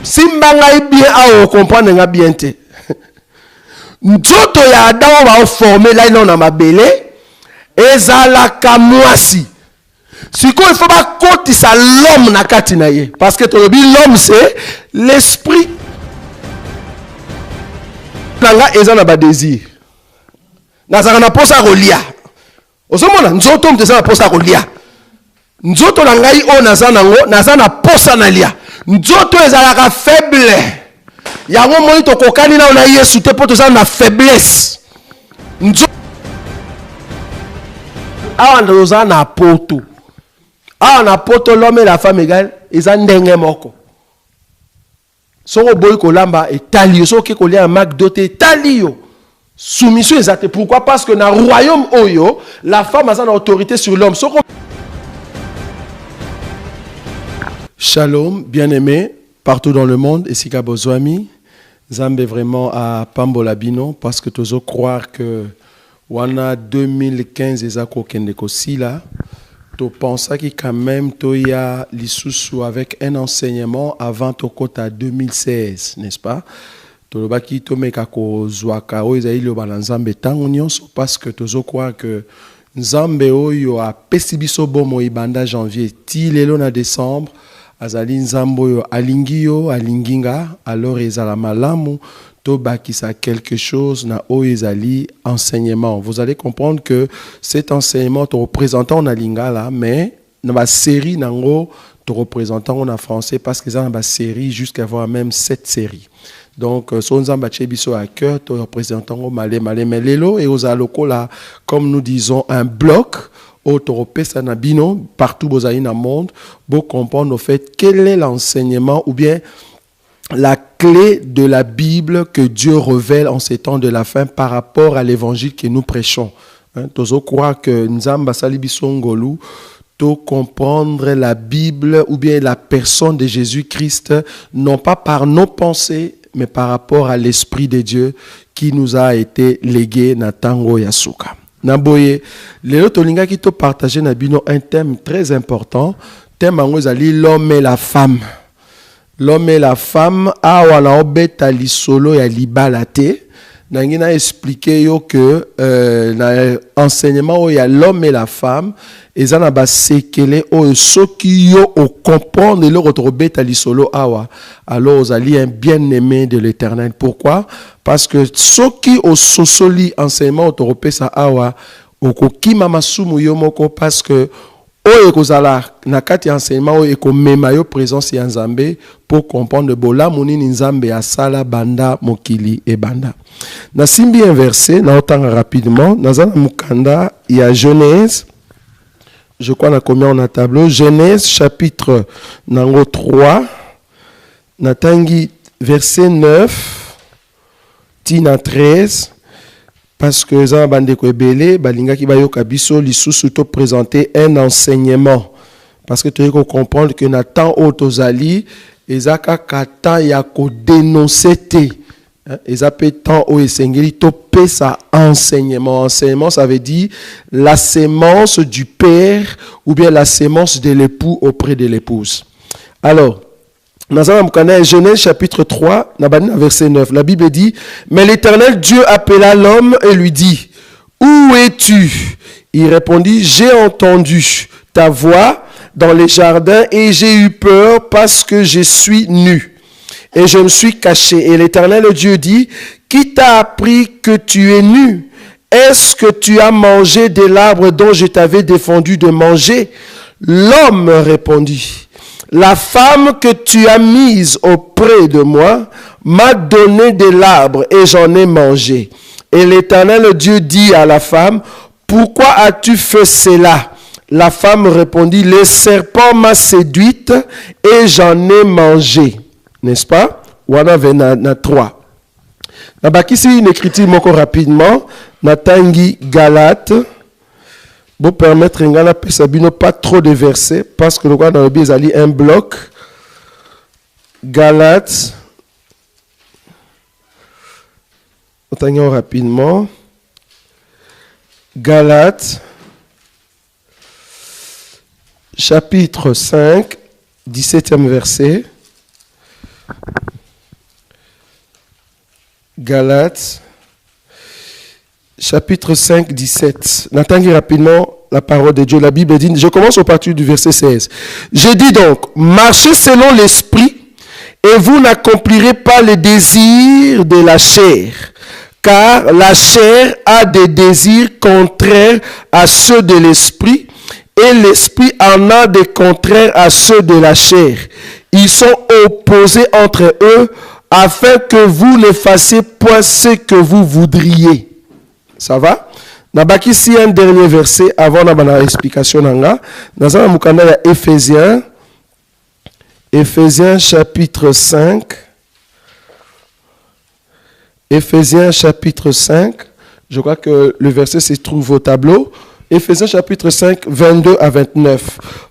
simba ngai bien a comprendre nga bien te nzoto ya Adam va former là non na mabele ezalaka mwasi siko il faut pas kotisa l'homme na kati na ye parce que l'homme c'est l'esprit nanga ezana ba désir nazaka na posa kolia osomona nzoto mtesa na posa kolia nzoto na ngai o naza na posa na lia nzoto ezalaka faible yango moi to kokani na Yesu te po toza na faiblesse nzoto awa ndoza na poto awa na poto l'homme et la femme égale eza ndenge moko soko boy kolamba etali yo soki kolia McDo te etali yo soumission exacte. Pourquoi? Parce que dans le royaume Oyo, la femme a une autorité sur l'homme. Shalom, bien-aimés, partout dans le monde, et si Kabozwami, Zambe vraiment à Pambolabino, parce que tu os croire que wana 2015 ezako kendeko sila, tu penses que quand même tu y a l'issue avec un enseignement avant ton côté à 2016, n'est-ce pas? Tolobaki tomeka ko zwaka o ezali lo balanzambe tango nyonso parce que tozo croire que nzambe oyo a pesibiso bomo ibanda janvier ti lelo na décembre azali nzambe oyo alingio alinginga alors ezala malamu to bakisa quelque chose na o ezali enseignement. Vous allez comprendre que cet enseignement te représentant na lingala mais na ba série nango te représentant en français parce que ça na ba série jusqu'à avoir même 7 séries. Donc, Sonzamba Chebiso à cœur, tu représentant au Malé, mais Lelo et aux alocos là, comme nous disons, un bloc, au Toropé Sanabino, partout dans le monde, pour comprendre au fait quel est l'enseignement ou bien la clé de la Bible que Dieu révèle en ces temps de la fin par rapport à l'évangile que nous prêchons. Tu crois que Nzamba Salibiso Ngolu, de comprendre la Bible ou bien la personne de Jésus-Christ, non pas par nos pensées, mais par rapport à l'Esprit de Dieu qui nous a été légué na tango yasuka. Naboye, le tolinga qui te partager na bino un thème très important, thème angozali l'homme et la femme. L'homme et la femme, awa na obeta li solo ya libalate. Nangina expliqué yo que na enseignement ya l'homme et la femme ezana ba sekele o soki yo o comprendre le retrobeta li solo awa alors ozali un bien-aimé de l'Éternel. Pourquoi? Parce que soki o sosoli enseignement autoropesa awa okokima masumu yo moko parce que oyo ekozala na kati enseignement oyo ekomema yo présence ya Nzambe pour comprendre bolamu nini Nzambe asala banda mokili e banda. Na simbi un verset na otanga rapidement nazana mukanda ya Genèse. Je crois na combien on a tableau Genèse chapitre nango 3 natangi verset 9 tina 13. Parce que ça bande ko ebele balinga ki bayoka biso lisusu to présenter un enseignement parce que tu dois comprendre que na temps autozali ezaka kata ya ko dénoncer te ezape temps o esengeli to pesa enseignement ça veut dire la sémence du père ou bien la sémence de l'époux auprès de l'épouse. Alors Genèse chapitre 3, verset 9, la Bible dit, mais l'Éternel Dieu appela l'homme et lui dit, où es-tu? Il répondit, j'ai entendu ta voix dans les jardins et j'ai eu peur parce que je suis nu et je me suis caché. Et l'Éternel Dieu dit, qui t'a appris que tu es nu? Est-ce que tu as mangé de l'arbre dont je t'avais défendu de manger? L'homme répondit, la femme que tu as mise auprès de moi m'a donné de l'arbre et j'en ai mangé. Et l'Éternel Dieu dit à la femme, pourquoi as-tu fait cela? La femme répondit, le serpent m'a séduite et j'en ai mangé. N'est-ce pas? Wana vena 3. Nabakisi une écriture moko rapidement. Natangi Galate. Pour permettre ngala pesabino pas trop de versets parce que le roi dans le biais ali un bloc. Galates. Attendons rapidement. Galates chapitre 5 17e verset. Galates, chapitre 5, 17. N'entendez rapidement la parole de Dieu. La Bible dit, je commence au partir du verset 16. Je dis donc, marchez selon l'esprit et vous n'accomplirez pas les désirs de la chair. Car la chair a des désirs contraires à ceux de l'esprit et l'esprit en a des contraires à ceux de la chair. Ils sont opposés entre eux afin que vous ne fassiez point ce que vous voudriez. Ça va? Nabaki ici un dernier verset avant la explication nanga. Dans un mukanda ya Éphésiens. Éphésiens chapitre 5. Éphésiens chapitre 5. Je crois que le verset se trouve au tableau. Éphésiens chapitre 5, 22 à 29.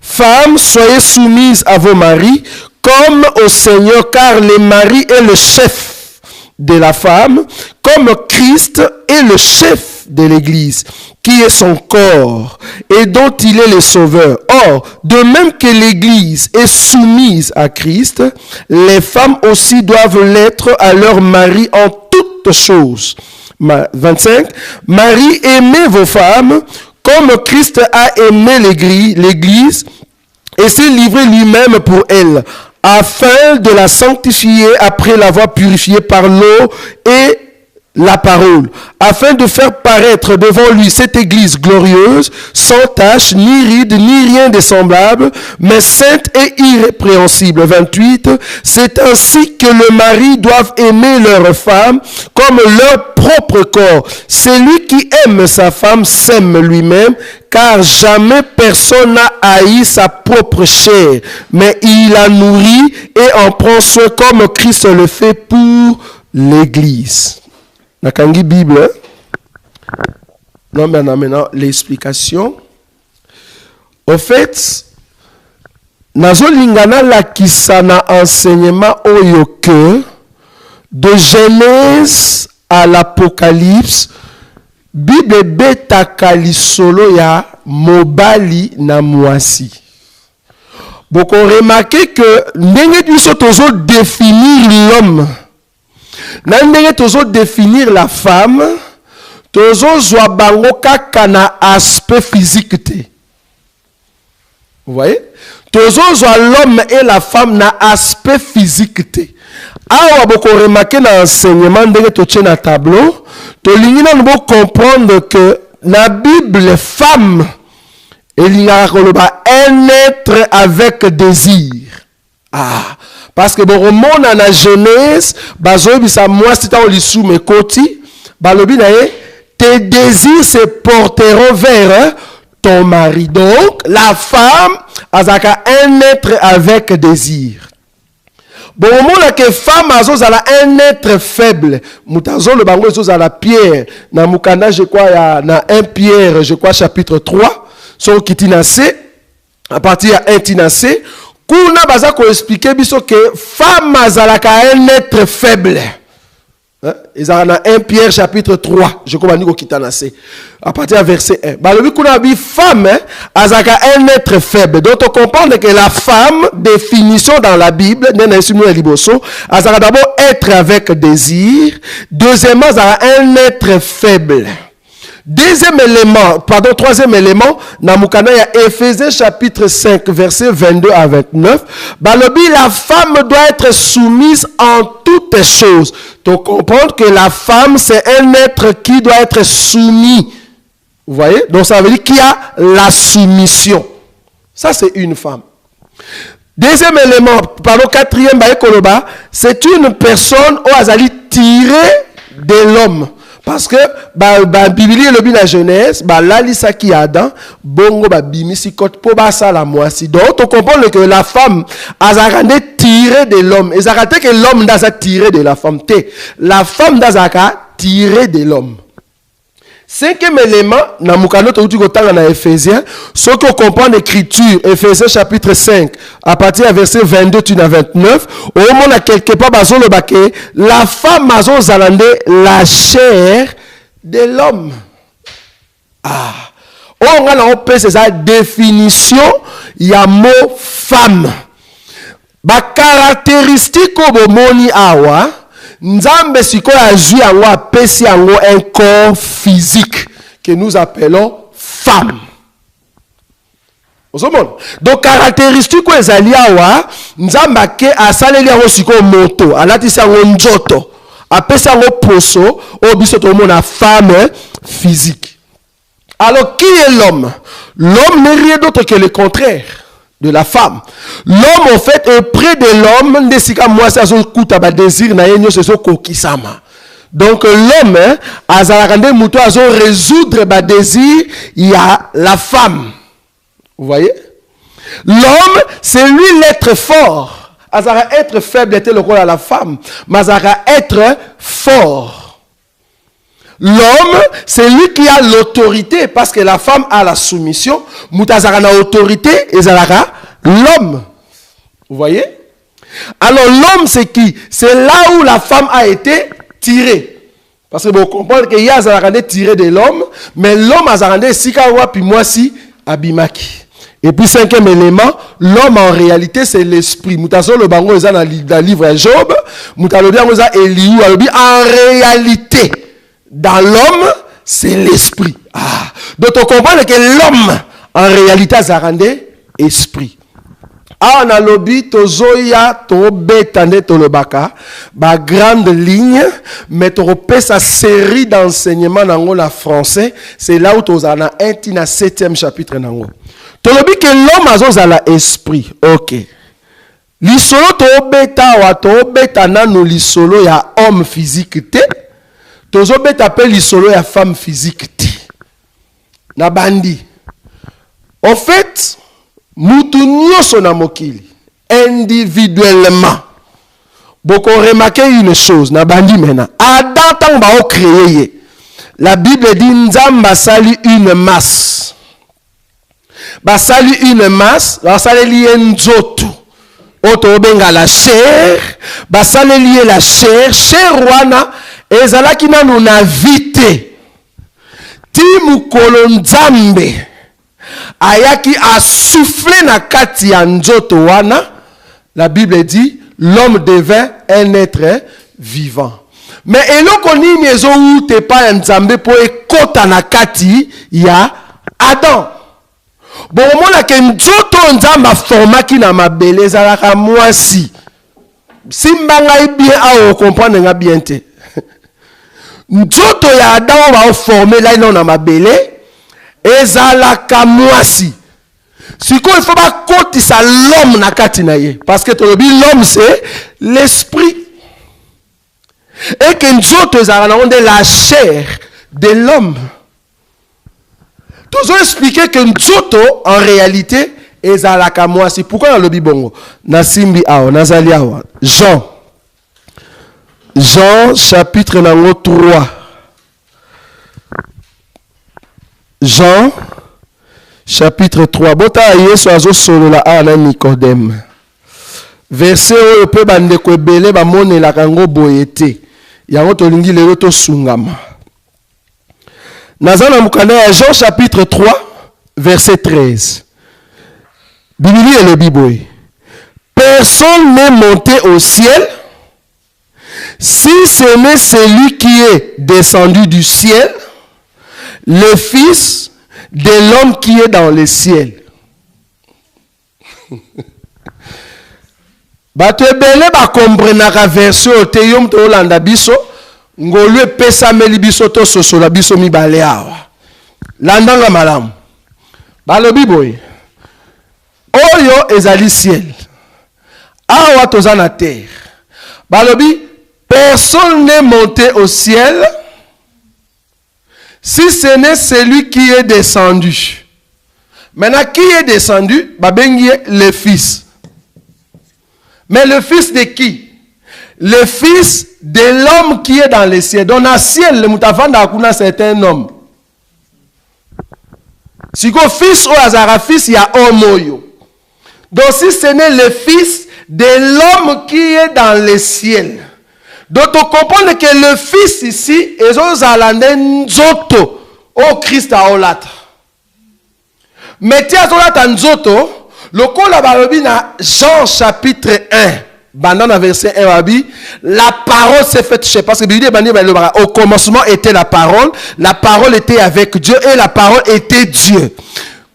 Femmes, soyez soumises à vos maris comme au Seigneur, car le mari est le chef de la femme, comme Christ est le chef de l'Église, qui est son corps, et dont il est le sauveur. Or, de même que l'Église est soumise à Christ, les femmes aussi doivent l'être à leur mari en toutes choses. 25. Marie, aimez vos femmes, comme Christ a aimé l'Église, et s'est livré lui-même pour elle, afin de la sanctifier après l'avoir purifiée par l'eau et la parole, afin de faire paraître devant lui cette église glorieuse, sans tache, ni ride, ni rien de semblable, mais sainte et irrépréhensible. 28. C'est ainsi que le mari doit aimer leur femme comme leur propre corps. Celui qui aime sa femme s'aime lui-même, car jamais personne n'a haï sa propre chair, mais il la nourrit et en prend soin comme Christ le fait pour l'Église. Nakangi Bible. Non, mais maintenant l'explication. Au fait, nazo lingana la kisana enseignement oyoke de Genèse à l'Apocalypse. Bible betaka lisolo ya mobali na mwasi. Boko remarqué que ndenge biso tozo définir l'homme. Na ndenge tozo définir la femme, tozo zwa bango kaka na aspect physique te. Vous voyez? Tozo zwa l'homme et la femme na aspect physique te. Awa boko remarqué na enseignement ndenge toche na tableau, tolingi na nous comprendre que la Bible femme elingaka koloba un être avec désir. Ah, parce que bon remonte à la Genèse, bazobi sa moi c'est en lisou me koti, balobi na ye, tes désirs se porteront vers ton mari. Donc la femme azaka un être avec désir. Bon moment que femme azozala un être faible, mutazo le bango ezozala Pierre na mukanda je crois ya na 1 Pierre je crois chapitre 3 so kitinase à partir ya 1 tinase kuna baza ko expliquer biso que femme azalaka un être faible. Ils ont 1 Pierre chapitre 3, je crois que kitanase à partir du verset 1. Balobi kuna bi femme azaka un être faible. Donc on comprend que la femme, définition dans la Bible, azaka d'abord être avec désir, deuxièmement azaka un être faible. Troisième élément, Namukana ya Éphésiens chapitre 5, verset 22 à 29. Balobi, la femme doit être soumise en toutes choses. Donc, comprendre que la femme, c'est un être qui doit être soumis. Vous voyez? Donc, ça veut dire qu'il y a la soumission. Ça, c'est une femme. Deuxième élément, quatrième, c'est une personne où azali tirée de l'homme. Parce que Bible le bin la Genèse, là lisa qui Adam, bongo bimisi kot po ba sala mwasi. Donc on comprend que la femme azarande tirée de l'homme. Et zarate que l'homme d'aza tiré de la femme. La femme d'azaka tirée de l'homme. Cinquième élément, na mukano touti kotanga na Éphésiens, ce qu'on comprend l'écriture, Éphésiens chapitre 5, à partir du verset 22 à 29, au moment où quelque part bazo le baké, la femme bazo zalande la chair de l'homme. Ah, on a la c'est sa définition, il y a mot femme. ba caractéristique bomoni awa nzambe sikoyo azwi yango apesi yango un corps physique que nous appelons femme. Donc caractéristique ezali awa nzamba ke asaleli yango sikoyo moto alatisi yango nzoto apesi yango poso o biso tomona femme physique. Alors qui est l'homme? L'homme n'est rien d'autre que le contraire de la femme. L'homme en fait est près de l'homme ndesika mwasi azokuta ba désir na ye nyonso ezokokisama. Donc l'homme azalaka nde muto azo résoudre ba désir, il y a la femme. Vous voyez? L'homme, c'est lui l'être fort. Azara être faible était le rôle à la femme. Mais azara être fort. L'homme, c'est lui qui a l'autorité parce que la femme a la soumission. Moutazara na autorité et zara l'homme. Vous voyez? Alors l'homme, c'est qui? C'est là où la femme a été tirée. Parce que vous comprenez qu'il y a zara tiré de l'homme, mais l'homme a zara sikawa puis moi si abimaki. Et puis cinquième élément, l'homme en réalité c'est l'esprit. Moutazo le bango eza dans le livre Job, moutalo bien oza Eliou alobi en réalité dans l'homme c'est l'esprit. Ah, donc on comprend que l'homme en réalité zarande esprit. Ah on a lobi tozoya to betande to le baka ba grande ligne mais to repé sa série d'enseignements nango la français, c'est là où tozana intina 7e chapitre nango. Tolobi que l'homme azozala esprit. OK. Lisolo tobeta wa tobeta nanu lisolo ya homme physique te. Tozobeta pe lisolo ya femme physique te. Na bandi. En fait, mutu nyoso na mokili individuellement. Boko remarqué une chose na bandi mena. Adam tant ba o créé. La Bible dit nzamba sali une masse. Basali une masse, basali lié nzoto. Oto benga la chair, basali lié la chair, chair wana ezalaki nanu na vite. Timu kolonzambe ayaki a soufflé na kati ya nzoto wana. La Bible dit l'homme devint un être vivant. Mais eloko nini ezo ute pa nzambe po ekota na kati ya Adam. Bon, on a qu'un nzoto nzamba formaki na mabele ezalaka mwasi. Simba ngai bien a comprendre nga bien te. Nzoto ya Adam va former là non na mabele ezalaka mwasi. Siko il faut pas kotisa l'homme na kati na ye parce que l'homme c'est l'esprit. Et que nzoto ezalaka na la chair de l'homme. Nous avons expliqué que Nzoto, en réalité, est à la kamwasi. Pourquoi dans le Bibongo? Nasimbi Awa, Nazali Awa. Jean, chapitre 3. Jean, chapitre 3. Bota Yesu azo solo la ana Nicodème. Verset où le peu bande kwebele ba mone la kango boyete. Yango tolingi lelo to sungama. Nazana mukanda Jean chapitre 3 verset 13. Bible et le Bible. Personne n'est monté au ciel si ce n'est celui qui est descendu du ciel, le Fils de l'homme qui est dans le ciel. Batebele ba comprenaka version te yom to landa biso. Ngolwe pesa meli biso to sosola biso mibale awa. Landanga malamu. Balobi boy. Oyo ezali ciel. Awa tozana terre. Balobi personne n'est monté au ciel si ce n'est celui qui est descendu. Maintenant qui est descendu? Babengi le fils. Mais le fils de qui? Le fils de l'homme qui est dans les cieux. Dans le ciel, le moutavanda akuna c'est un homme. Si le fils ou azara fils, il y a homme oyo. Donc si ce n'est le fils de l'homme qui est dans les cieux. Donc on comprend que le fils ici est ozalande nzoto au Christ a olata. Mais tia zolata nzoto Le col à Jean chapitre 1. Dans verset 1, la parole s'est faite chair. Parce que au commencement était la parole était avec Dieu et la parole était Dieu.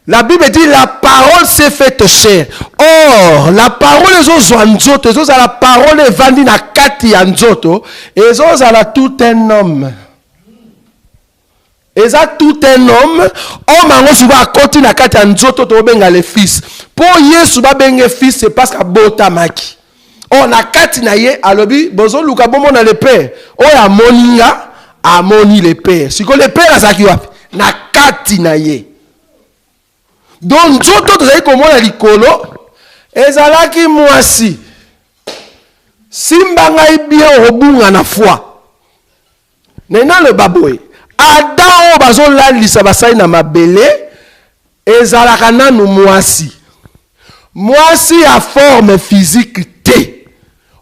La Bible dit la parole s'est faite chair. Or, la parole est aux la parole est vendue na kati anzoto et aux tout un homme. Et ça tout un homme, homme en souvent à côté na kati anzoto to benga le fils. Pour Yesu ba benga fils c'est parce que bota maki. On a kati na ye alobi bozo luka bomo na le père. O ya moninga amoni le père. Siko le père azaki wapi na kati na ye. Donc nzoto tozali komona likolo ezalaki mwasi. Simba ngai bien obunga na foi. Nena le baboy. Adam o bazo lalisa basai na mabele ezalaka nanu mwasi. Mwasi a forme physique te.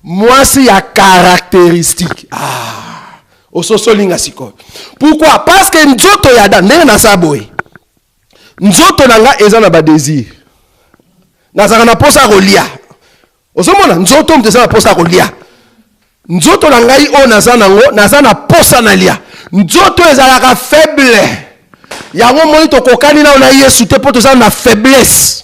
Mwasi a caractéristique. Ah. Ososolinga siko. Pourquoi? Parce que nzoto ya Adam ndenge na saboy. Nzoto nanga eza na ba désir. Nazaka na posa kolia. Osomona nzoto mtesa na posa kolia. Nzoto nangai o naza na posa na lia. Nzoto ezalaka faible. Yango moni to kokani na ona Yesu te po toza na faiblesse.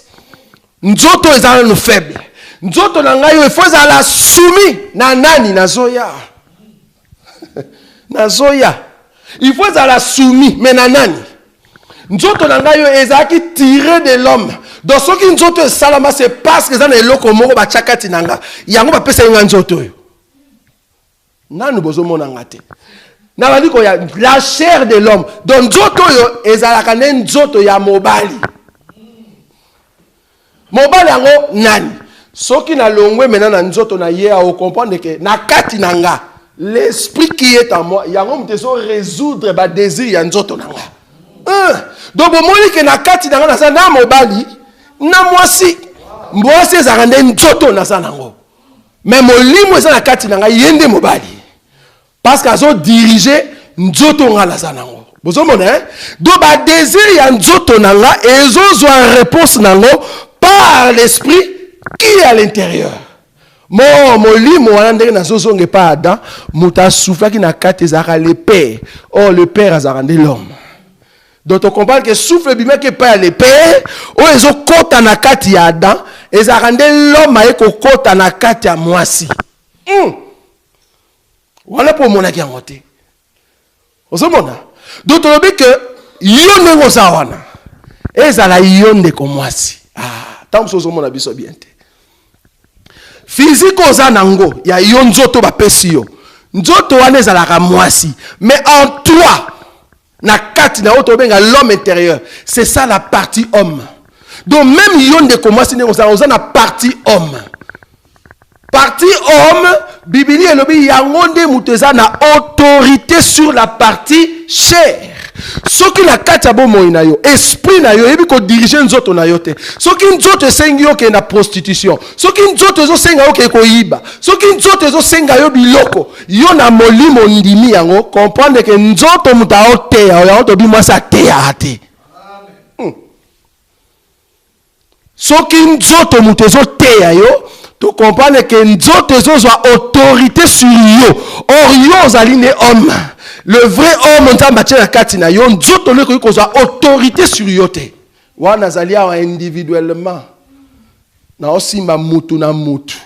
Nzoto ezala no faible. Nzoto nangai il faut la soumis na nani nazoya. Nazoya. Il faut la soumis mais na nani. Nzoto nangayo ezaki tiré de l'homme. Donc ce qui nzoto salama c'est parce que ça na eloko moko ba chakati nanga. Yango ba pesa nga nzoto yo. Nanu bozo mona ngate. Na bandi ko ya la chair de l'homme. Donc nzoto yo ezalaka ne nzoto ya mobali. Mobali yango nani? Soki na longwe mena na nzoto na ye a comprendre que na kati nanga l'esprit qui est en moi yango mteso résoudre ba désir ya nzoto nanga. Donc bomoni ke na kati nanga na sa na mobali na mwasi mwasi ezakande nzoto na sa nango mais molimo eza na kati nanga yende mobali parce que azo diriger nzoto nga na sa nango bozomona hein donc ba désir ya nzoto nanga ezozwa réponse nango par l'esprit qui est à l'intérieur. Molimo wana ndenge na zozonge pa Adam muta souffla ki na kati ezaka le père. Or le père azakande l'homme. Donc on comprend que souffle bimé que pas le père o ezo kota na kati ya Adam ezakande l'homme aye ko kota na kati ya mwasi. Voilà pour mon aki ngote. Ozomona. Donc on dit que yonde ngoza wana ezala yonde ko mwasi. Ah, tant so ozomona biso bien te. Physique oza nango ya yo nzoto ba pesi yo. Nzoto wana ezalaka mwasi, mais en toi na kati na oto benga l'homme intérieur, c'est ça la partie homme. Donc même yonde ko mwasi ne oza na partie homme. Partie homme, Bibli elobi yango nde mutu eza na autorité sur la partie chair. Soki na kati ya bomoi na yo, esprit na yo yebi ko diriger nzoto na yo te. Soki nzoto esengi yo ke na prostitution, soki nzoto ezo senga yo ke ko yiba, soki nzoto ezo senga yo biloko, yo na molimo ndimi yango comprendre que nzoto muta ote ya to bi mwasa te ya ate. Soki nzoto muta ezo te ya yo tu comprends que nzoto ezozwa autorité sur yo. Or yo zaline homme. Le vrai homme on t'a battu na kati na yo nzoto le ko kozwa autorité sur yo te. Wana zalia individuellement. Na osimba mutu na mutu.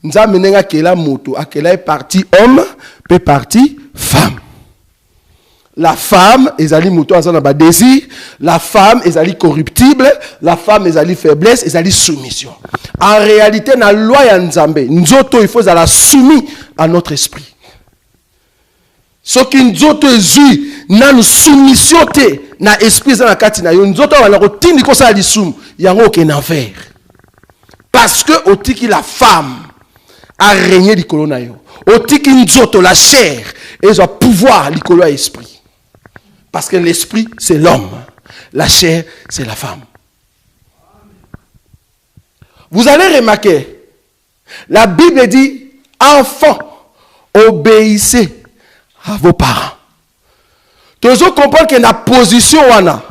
Nzambe nenga kela mutu akela est parti homme pe parti femme. La femme ezali mutu azana ba désir, la femme ezali corruptible, la femme ezali faiblesse, ezali soumission. En réalité na loi ya Nzambe, nzoto il faut la soumis à notre esprit. Soki nzoto ezui na soumission te na esprit za na kati na yo nzoto wana ko tindi ko sa lisumu yango ke na enfer. Parce que otiki la femme a régné likolo na yo. Otiki nzoto la chair et son pouvoir likolo ya esprit. Parce que l'esprit, c'est l'homme. La chair, c'est la femme. Vous allez remarquer, la Bible dit, enfants, obéissez à vos parents. Tous comprendre que la position wana,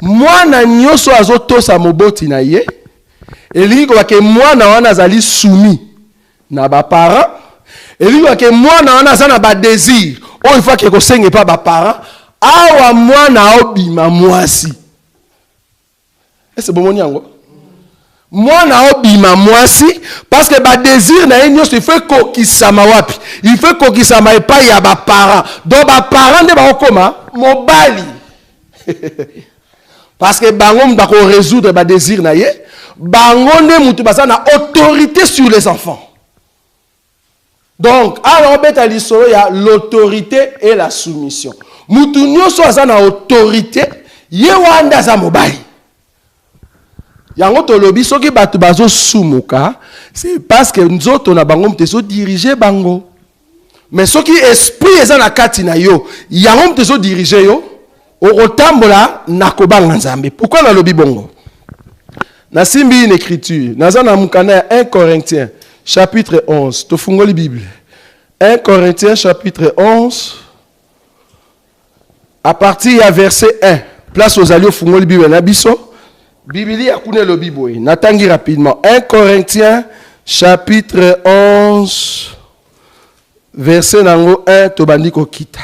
moi na nyoso azoto sa moboti na ye, elingi ko ke mwana wana azali soumis na ba parents, elingi ko ke mwana wana azana ba désir o il faut que ko senge pa ba parents awa mwana obima mwasi. Est-ce bon yango? Mwana obima mwasi parce que ba désir na yenyo il faut kokisama wapi? Il faut kokisama epa ya ba parents. Donc ba parents de ba okoma mobali. Parce que bango mba ko résoudre ba désir na ye, bango ne mutu basa na autorité sur les enfants. Donc alors beta lisolo ya l'autorité et la soumission. Mutu nyoso asa na autorité, ye wanda za mobali. Yango tolobi soki batu bazo sumuka, c'est parce que nzoto na bango mteso diriger bango. Mais soki esprit eza na kati na yo, yango mteso diriger yo, otambola na kobanga nzambe. Pourquoi na lobi bongo? Na simbi une écriture, naza na mukana 1 Corinthiens chapitre 11. To fungoli Bible. 1 Corinthiens chapitre 11 à partir ya verset 1. Place aux alliés fungoli Bible na biso. Bibli akune lobi boy. Natangi rapidement. 1 Corinthiens chapitre 11 verset nango 1 tobandi ko kita.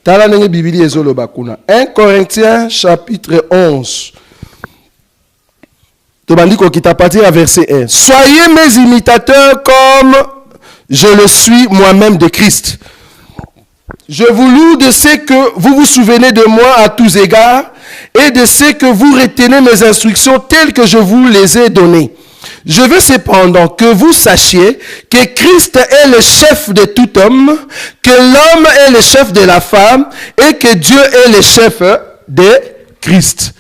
Tala nenge Bibli ezoloba kuna. 1 Corinthiens chapitre 11. Tobandi ko kita partir à verset 1. Soyez mes imitateurs comme je le suis moi-même de Christ. Je vous loue de ce que vous vous souvenez de moi à tous égards et de ce que vous retenez mes instructions telles que je vous les ai données. Je veux cependant que vous sachiez que Christ est le chef de tout homme, que l'homme est le chef de la femme et que Dieu est le chef de Christ.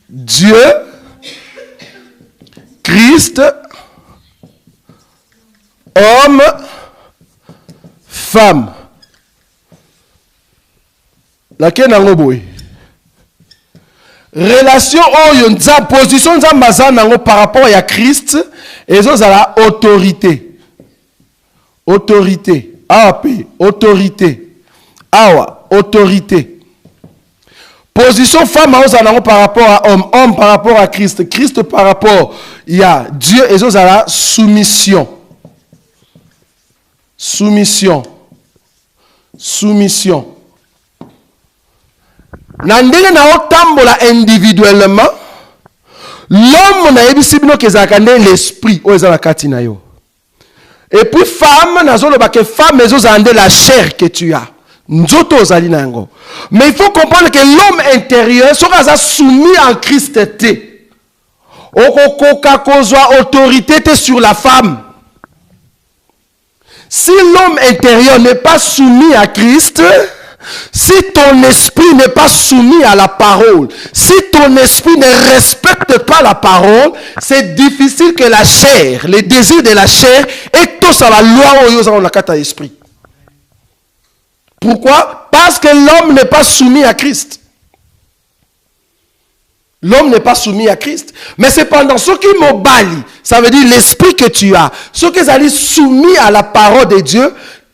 Dieu, Christ, homme, femme. Laquelle nango boy. Relation oyo nza position nza mazana nango par rapport à Christ et zo la autorité. Autorité. AP, autorité. Awa, autorité. Position femme nango par rapport à homme, homme par rapport à Christ, Christ par rapport à Dieu et zo la soumission. Soumission. Soumission. Nandele na otambola individuellement, l'homme na ebisibino kezakande l'esprit o ezala kati na yo. Et puis femme na zolo ba ke femme ezo zande la chair que tu as. Nzoto ozali nango. Mais il faut comprendre que l'homme intérieur sera soumis en Christ té. Okokoka kozwa autorité té sur la femme. Si l'homme intérieur n'est pas soumis à Christ, si ton esprit n'est pas soumis à la parole, si ton esprit ne respecte pas la parole, c'est difficile que la chair, les désirs de la chair, et tout ça, la loi dans la carte à l'esprit. Pourquoi? Parce que l'homme n'est pas soumis à Christ. L'homme n'est pas soumis à Christ. Mais cependant, ce qui m'obali, ça veut dire l'esprit que tu as, ce qui est soumis à la parole de Dieu,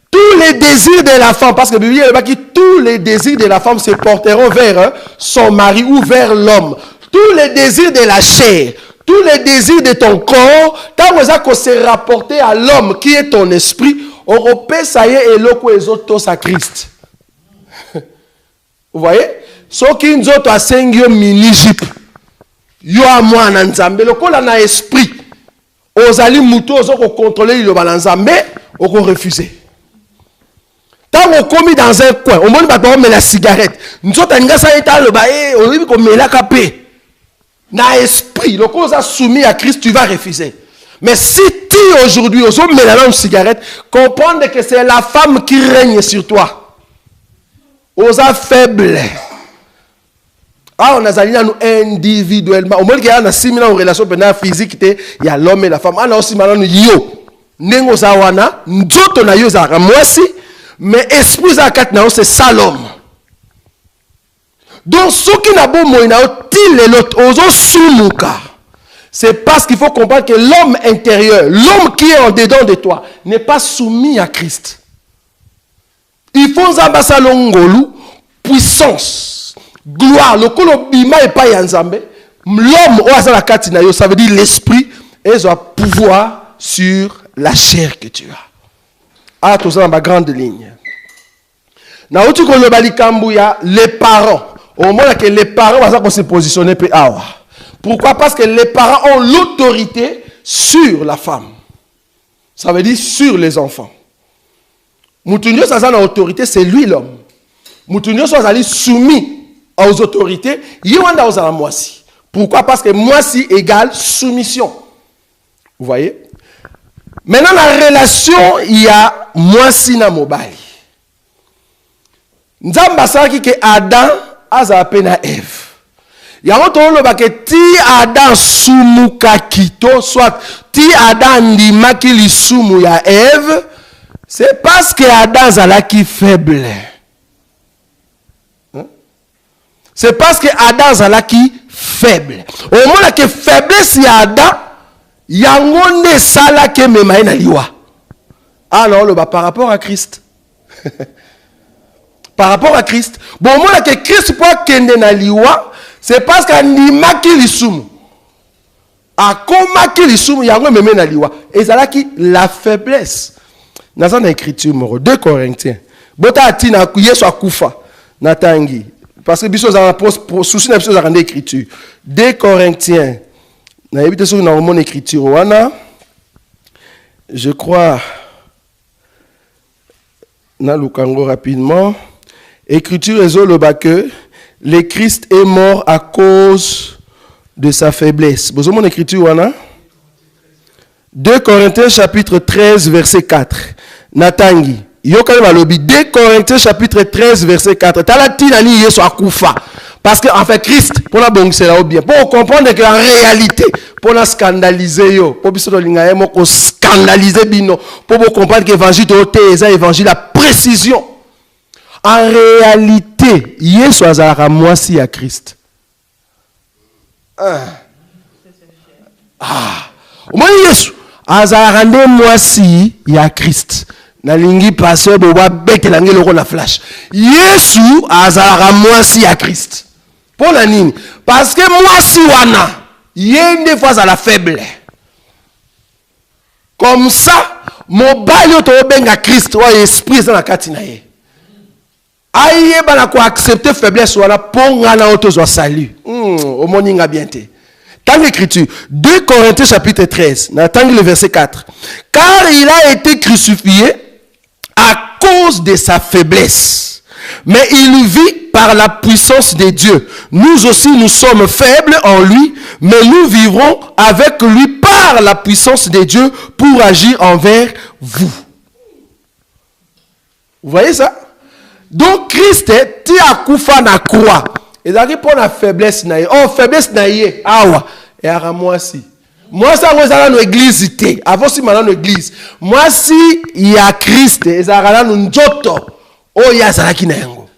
tous les désirs de la femme, parce que la Bible dit que tous les désirs de la femme se porteront vers son mari ou vers l'homme. Tous les désirs de la chair, tous les désirs de ton corps, tant que se rapporter à l'homme qui est ton esprit, on repère ça y est et l'autre les autres à Christ. Vous voyez? Ce qui nous a sengyo mini-jip. Yo a moi na nzambe. Le kola na esprit. Ozali muto ozoko contrôler le balanzambe. Oko refuser. Tant on commis dans un coin. On m'a dit mais la cigarette. Nous autres nga sa eta le baé. On dit qu'on met la capé. Na esprit. Le kola soumis à Christ. Tu vas refuser. Mais si tu aujourd'hui on met la cigarette. Comprendre que c'est la femme qui règne sur toi. Osa faible. Ah, on a zali nous individuellement. Au moins qu'il y a une relation physique, il y a l'homme et la femme. Ah, aussi maintenant yo. Nengo zawana, njoto na yo zara mwasi, mais esprit zakat na c'est ça l'homme. Donc ce qui n'a pas moyen til et l'autre ozo sumuka. C'est parce qu'il faut comprendre que l'homme intérieur, l'homme qui est en dedans de toi, n'est pas soumis à Christ. Il faut zambasa longolu puissance. Gloire, le kolobima et pas yanzambe, L'homme, ça veut dire l'esprit, et ils ont pouvoir sur la chair que tu as. Ah, tout ça dans ma grande ligne. Na uti ko lobali kambuya les parents. Au moment que les parents vont se positionner pe awa. Pourquoi? Parce que les parents ont l'autorité sur la femme. Ça veut dire sur les enfants. Moutounio ça a autorité, c'est lui l'homme. Moutounio ça a soumis aux autorités, yewanda aux moisi. Pourquoi? Parce que moisi égale soumission. Vous voyez? Maintenant la relation il y a moisi na mobali. Nzamba saki ke Adam aza pena Eve. Yango tolo ba ke ti Adam sumuka kito soit ti Adam ndimaki lisumu ya Eve, c'est parce que Adam zalaki faible. C'est parce que Adam zalaki faible. Au moment que faiblesse ya Adam yango ne sala ke mema na liwa. Alors le par rapport à Christ. Par rapport à Christ. Bon, au moment que Christ peut kende na liwa, c'est parce qu'animaki lisumu. Akomaki lisumu yango meme na liwa. Et ça qui la faiblesse. Dans une écriture 2 Corinthiens. Bota atina yesu akufa na tangi. Parce que biso za souci na biso za rendre écriture. 2 Corinthiens. Na yebite sur na mon écriture wana. Je crois na lukango rapidement. Écriture est que le Christ est mort à cause de sa faiblesse. Vous avez mon écriture, wana? 2 Corinthiens chapitre 13 verset 4. Natangi. Yoka malobi 2 Corinthiens chapitre 13 verset 4. Talati nani yeso akufa. Parce que en fait Christ pour la bonne c'est là bien. Pour comprendre qu'en réalité pour la scandaliser yo, pour biso linga mo ko scandaliser bino, pour comprendre que l'évangile de l'évangile la précision. En réalité, Yesu azalaka mwasi à Christ. Au moins Yesu azalaka nde mwasi ya Christ. Na lingi pasteur boba beke langi loko na flash. Yesu azalaka mwasi à Christ. Pour la nini? Parce que mwasi wana yende fois à la faible. Comme ça, mobali oto benga Christ wa esprit dans la katina ye. Aïe, bana ko accepter faiblesse wala ponga na auto zo salut. Au moninga bien te. Dans l'écriture 2 Corinthiens chapitre 13, na tangi le verset 4. Car il a été crucifié à cause de sa faiblesse. Mais il vit par la puissance de Dieu. Nous aussi nous sommes faibles en lui, mais nous vivrons avec lui par la puissance de Dieu pour agir envers vous. Vous voyez ça? Donc Christ ti akufa na croix. Et ça pour la faiblesse na ye. Oh faiblesse na ye. Awa. Et ara moi si. Moi ça vous allez dans l'église té. Avant si maintenant l'église. Moi si il y a Christ et ça là nous njoto. Oh ya ça ki na yango.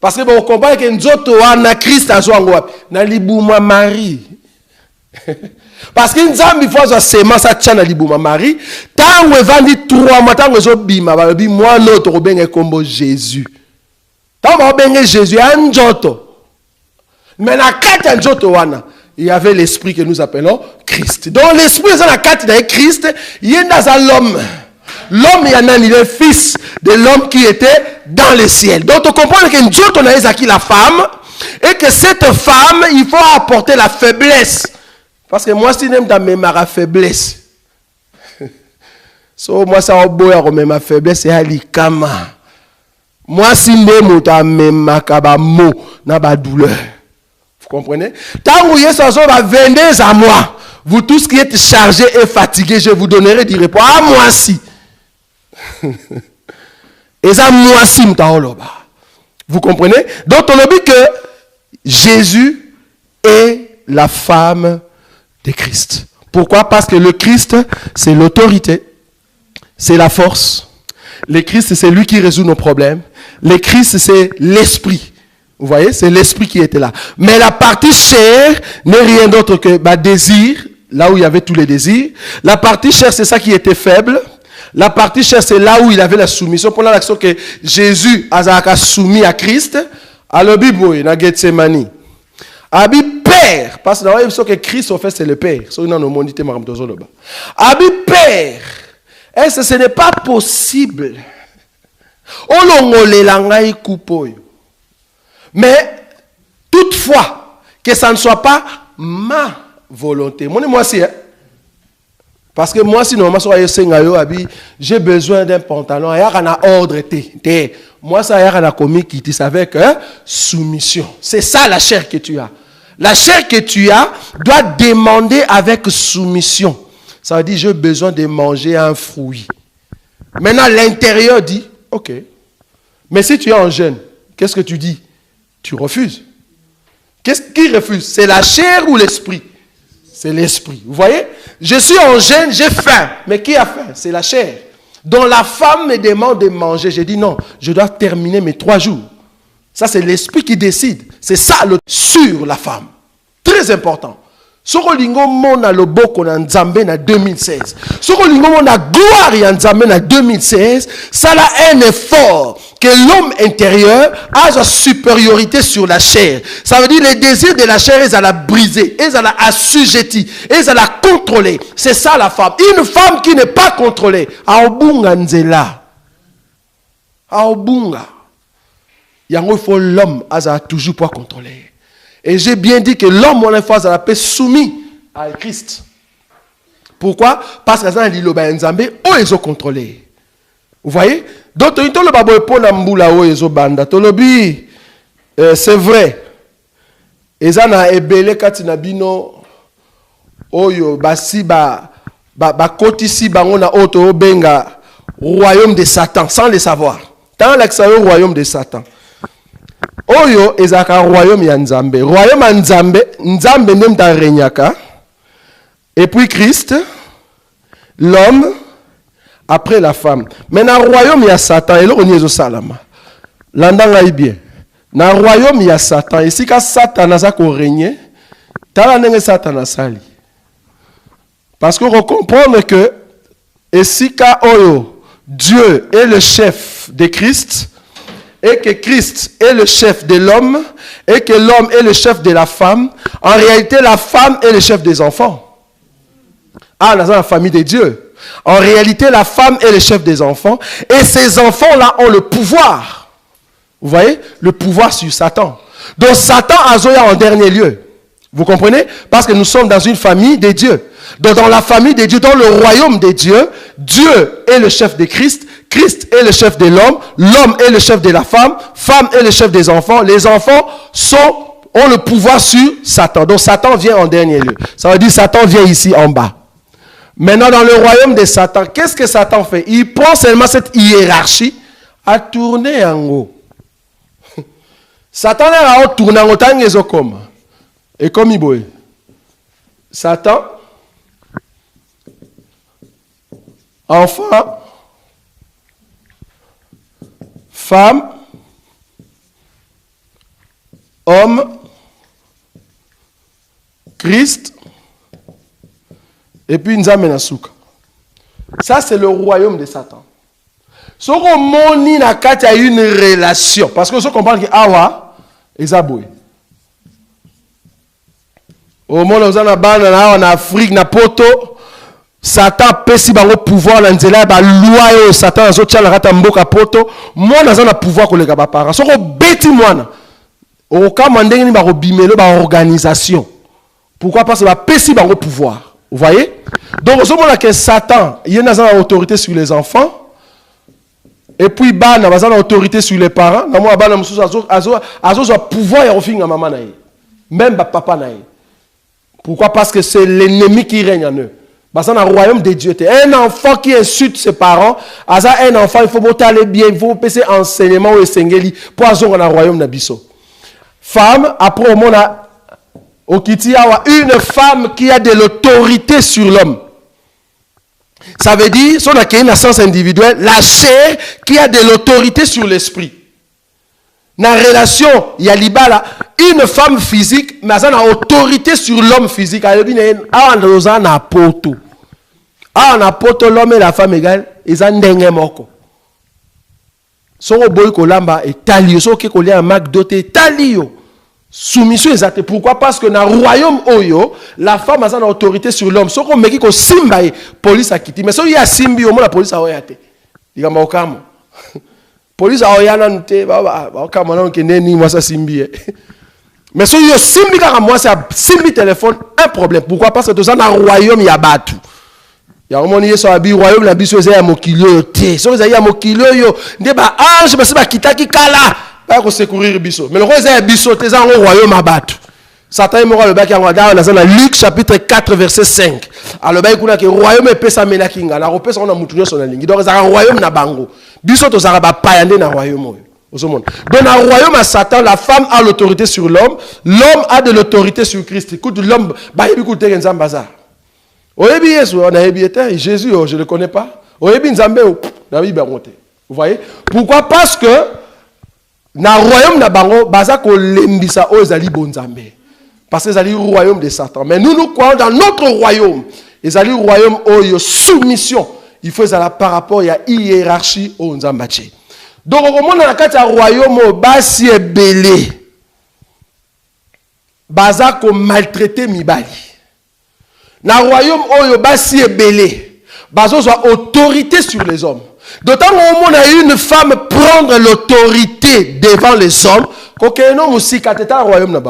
Parce que bon comprendre que njoto na Christ azo ngo wapi. Na libuma Marie. Parce que nzambi faut zo sema sa tchana libuma Marie, tango evandi 3 mois tango zo bima ba bi moi l'autre robenge kombo Jésus. Tango robenge Jésus anjoto. Mais na kati njoto wana, il y avait l'esprit que nous appelons Christ. Donc l'esprit est dans la kati de Christ, il est dans l'homme. L'homme il est le fils de l'homme qui était dans le ciel. Donc on comprend que njoto na ezaki la femme et que cette femme, il faut apporter la faiblesse. Parce que moi, si j'aime même ma faiblesse. So, moi, ça va même ma faiblesse, c'est alikama. Moi, si j'aime même ma kabamo, na ba douleur. Vous comprenez? Tant que Yesu va venez à moi. Vous tous qui êtes chargés et fatigués, je vous donnerai du repos. À moi si. Et ça, moi si, vous comprenez? Donc, on a dit que Jésus est la femme de Christ. Pourquoi? Parce que le Christ, c'est l'autorité, c'est la force. Le Christ, c'est lui qui résout nos problèmes. Le Christ, c'est l'esprit. Vous voyez, c'est l'esprit qui était là. Mais la partie chair n'est rien d'autre que désir, là où il y avait tous les désirs. La partie chair, c'est ça qui était faible. La partie chair, c'est là où il avait la soumission. Pendant l'action que Jésus a soumis à Christ, à la Bible, na Gethsemane. Abi pe Père, parce que ce que Christ a fait, c'est le Père. Abi Père, est-ce que ce n'est pas possible? Mais toutefois, que ça ne soit pas ma volonté. Moi, c'est. Parce que moi, si normalement, j'ai besoin d'un pantalon, il y a un ordre. Moi, ça, il y a un commis qui dit avec soumission. C'est ça la chair que tu as. La chair que tu as doit demander avec soumission. Ça veut dire, j'ai besoin de manger un fruit. Maintenant, l'intérieur dit, ok. Mais si tu es en jeûne, qu'est-ce que tu dis? Tu refuses. Qu'est-ce qui refuse? C'est la chair ou l'esprit? C'est l'esprit. Vous voyez? Je suis en jeûne, j'ai faim. Mais qui a faim? C'est la chair. Donc la femme me demande de manger. J'ai dit non, je dois terminer mes 3 jours. Ça, c'est l'esprit qui décide. C'est ça le sur la femme. Très important. Soko lingo mona loboko na nzambe na 2016. Soko lingo mona gloire ya nzambe na 2016. Ça là un effort que l'homme intérieur a sa supériorité sur la chair. Ça veut dire les désirs de la chair, ils allaient la briser, ils allaient la assujettir, ils allaient la contrôler. C'est ça la femme. Une femme qui n'est pas contrôlée. Aobunga nzela. Aobunga. Il faut l'homme a toujours pas contrôler. Et j'ai bien dit que l'homme, on a fait la paix soumis à Christ. Pourquoi? Parce que dans l'île Nzambe, ils ont contrôlé. Vous voyez? Donc, c'est vrai. Ils ont ébélé katina bino oyo basi ba kotisi bango na auto benga royaume de Satan sans le savoir. Tant l'accès au royaume de Satan. Oyo ezaka royaume ya Nzambe. Royaume ya Nzambe, Nzambe ndem ta renyaka. Et puis Christ, l'homme, après la femme. Mais dans le royaume ya Satan, et là on y est au salama. L'andanga est bien. Dans le royaume ya Satan, ici quand Satan a ko régner, tala nenge Satan a sali. Parce qu'on comprend que ici quand Oyo, Dieu est le chef de Christ, et que Christ est le chef de l'homme, et que l'homme est le chef de la femme, en réalité, la femme est le chef des enfants. Ah, dans la famille de Dieu. En réalité, la femme est le chef des enfants, et ces enfants-là ont le pouvoir. Vous voyez? Le pouvoir sur Satan. Donc, Satan a Zoya en dernier lieu. Vous comprenez? Parce que nous sommes dans une famille de Dieu. Donc, dans la famille de Dieu, dans le royaume de Dieu, Dieu est le chef de Christ, Christ est le chef de l'homme, l'homme est le chef de la femme, femme est le chef des enfants, les enfants ont le pouvoir sur Satan. Donc Satan vient en dernier lieu. Ça veut dire Satan vient ici en bas. Maintenant dans le royaume de Satan, qu'est-ce que Satan fait? Il prend seulement cette hiérarchie à tourner en haut. Satan a tourné en haut, et comme il boit. Satan, enfant, femme, homme, Christ, et puis Nzambe na souka. Ça, c'est le royaume de Satan. Ce qu'on moni na kati a une relation. Parce que vous comprenez que Awa, ils abouent. Au monde, vous en Afrique, na poto, Satan pesi bango pouvoir na nzela ba loi yo Satan azo tchala rata mboka poto mwana azana pouvoir koleka ba para soko beti mwana o kama ndenge ni ba robimelo ba organisation. Pourquoi? Parce que ba pesi bango pouvoir. Vous voyez? Donc au moment que Satan il y a une autorité sur les enfants et puis bana bazana autorité sur les parents na moi bana mususu azo pouvoir ya ofinga maman na ye même ba papa na ye. Pourquoi? Parce que c'est l'ennemi qui règne en eux. Parce que dans le royaume de Dieu, un enfant qui insulte ses parents, un enfant, il faut aller bien, il faut passer enseignement ou sengeli pour aller dans le royaume de Bisso. Femme, après au monde, au Kiti, une femme qui a de l'autorité sur l'homme. Ça veut dire, si on a une sens individuelle, la chair qui a de l'autorité sur l'esprit. Dans la relation, il y a une femme physique, mais elle a autorité sur l'homme physique. Elle a un poto. Un poto, l'homme et la femme égale, ils ont un moko. Si on a un boy kolamba et talio, si on a un mac doté talio. Soumission exacte. Pourquoi? Parce que dans le royaume Oyo, la femme a une autorité sur l'homme. Si on met que Simba, la police a quitté. Mais si il y a Simbi, la police a été. Il y a un cam. La police a été. Mais si il y a Simbi, c'est Simbi téléphone, un problème. Pourquoi? Parce que dans le royaume, il y a battu. Il y a un moment où il y a un royaume, il y a un mokilio. Si il y a un mokilio, il y a un ange, il y a un pas secourir biso. Mais le roi est biso, t'es en royaume abattu. Satan est mort le bac en dans Luc chapitre 4 verset 5. Alors le bac que royaume est pesa menakinga. La repesa on a mutunyo son ligne. Donc un royaume na bango. Biso to zara ba payande na royaume. Donc dans le royaume à Satan, la femme a l'autorité sur l'homme, l'homme a de l'autorité sur Christ. Écoute l'homme, bah il écoute un bazar. Oyebi Yesu, on a ébiété Jésus, je le connais pas. Oyebi Nzambe, na Bible monté. Vous voyez? Pourquoi? Parce que na royaume na bango baza ko lembisa o ezali bonzambe parce que ezali royaume de Satan. Mais nous croyons dans notre royaume, ezali royaume oyo soumission, il faut ça par rapport à hiérarchie au nzambache. Donc au moment na kati ya royaume basi ebele baza ko maltraiter mibali. Na royaume oyo basi ebele bazo zo autorité sur les hommes. D'autant qu'on a une femme prendre l'autorité devant les hommes, qu'aucun homme aussi qui est un royaume.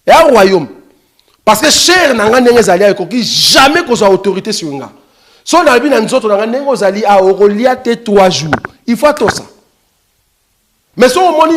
Et un royaume. Parce que cher n'a jamais qu'on soit autorité sur nous. Si on a vu dans nous autres, on a dit à Aurelia 3 jours. Il faut tout ça. Mais si on a dit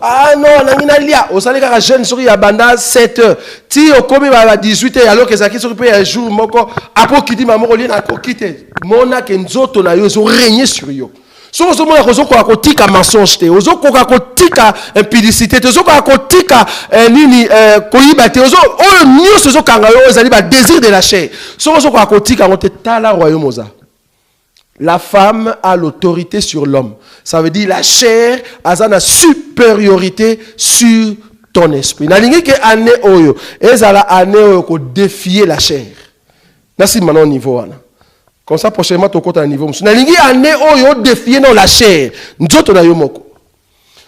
ah non, on a dit on a dit que jeune sur ya banda 7 heures. Si on comme à 18 heures alors que ça qui sur un jour moko après qui dit maman on lien à quitter. Mona que nous autres na yo zo régner sur yo. Si on se mona ko zo ko tika mensonge te, ozo ko tika impudicité, ozo ko tika nini koyiba te, ozo o nyo se zo kanga yo ezali ba désir de la chair. Si on zo ko tika on te tala royaume oza. La femme a l'autorité sur l'homme. Ça veut dire la chair a une supériorité sur ton esprit. Nalingi ke ane oyo, ezala ane oyo ko défier la chair. Nasi maintenant niveau wana. Comme ça prochainement to kota niveau. Nalingi ane oyo défier non la chair. Nzoto na yo moko.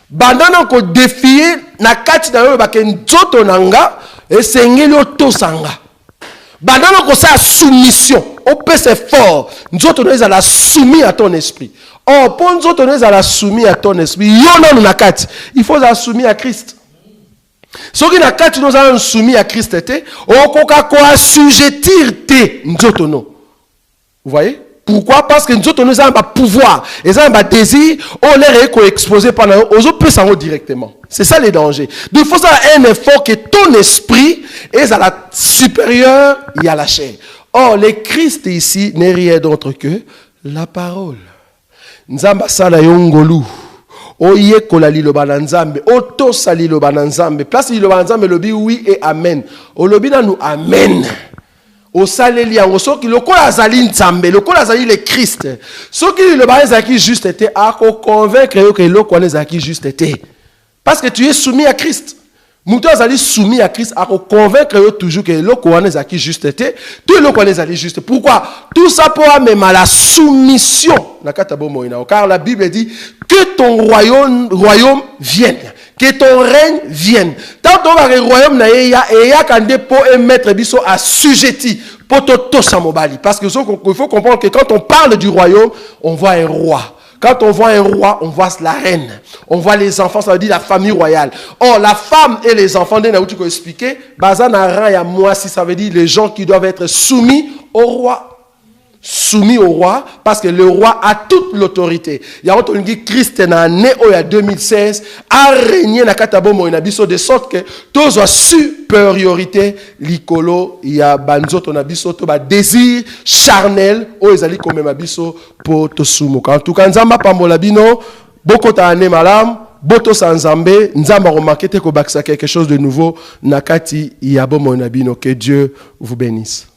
Bandana ko défier na kati na yo ba ke nzoto nanga esengeli otosanga. Bandana ko sa soumission. Au peut c'est fort. Nous autres nous allons soumis à ton esprit. Oh, pour nous autres nous allons soumis à ton esprit. Il faut nous soumis à Christ. Ce qui n'a qu'à nous allons soumis à Christ, on coca quoi assujettir nous autres nous. Vous voyez? Pourquoi? Parce que nous autres nous avons un pouvoir, nous avons un désir, on les exposé pendant eux, on peut s'en directement. C'est ça les dangers. Donc il faut faire un effort que ton esprit est à la supérieure, il y a la chair. Or, le Christ ici n'est rien d'autre que la parole. Nzamba sala yongolu. Oye kola liloba na nzambe. Oto sali liloba na nzambe. Place liloba na nzambe lobi oui et amen. O lobi na nous amen. O saleli yango soki lokola azali nzambe, lokola azali le Christ. Soki liloba ezaki juste été a ko convaincre yo que lokola ezaki juste été. Parce que tu es soumis à Christ. Moutou azali soumis à Christ à convaincre toujours que le Coran est acquis juste été, tout le Coran est juste. Pourquoi? Tout ça pour même à la soumission. Car la Bible dit que ton royaume vienne, que ton règne vienne. Tant que le royaume n'a et ya kande pour mettre biso assujetti pour tout ça mobali. Parce que il faut comprendre que quand on parle du royaume, on voit un roi. Quand on voit un roi, on voit la reine. On voit les enfants, ça veut dire la famille royale. Or, la femme et les enfants, tu peux expliquer, moi, si ça veut dire les gens qui doivent être soumis au roi. Soumis au roi, parce que le roi a toute l'autorité. Il y a un Christ né en 2016, a régné na katabomo na biso de sorte que tous ont supériorité likolo, il y a banzoto na biso to ba désir charnel o ezali comme ma biso po to sumuka. En tout cas, nzamba pambola bino, boko ta ane malam, boto sanzambe, nzamba remarqué te ko bakisa quelque chose de nouveau nakati ya bomo na bino. Que Dieu vous bénisse.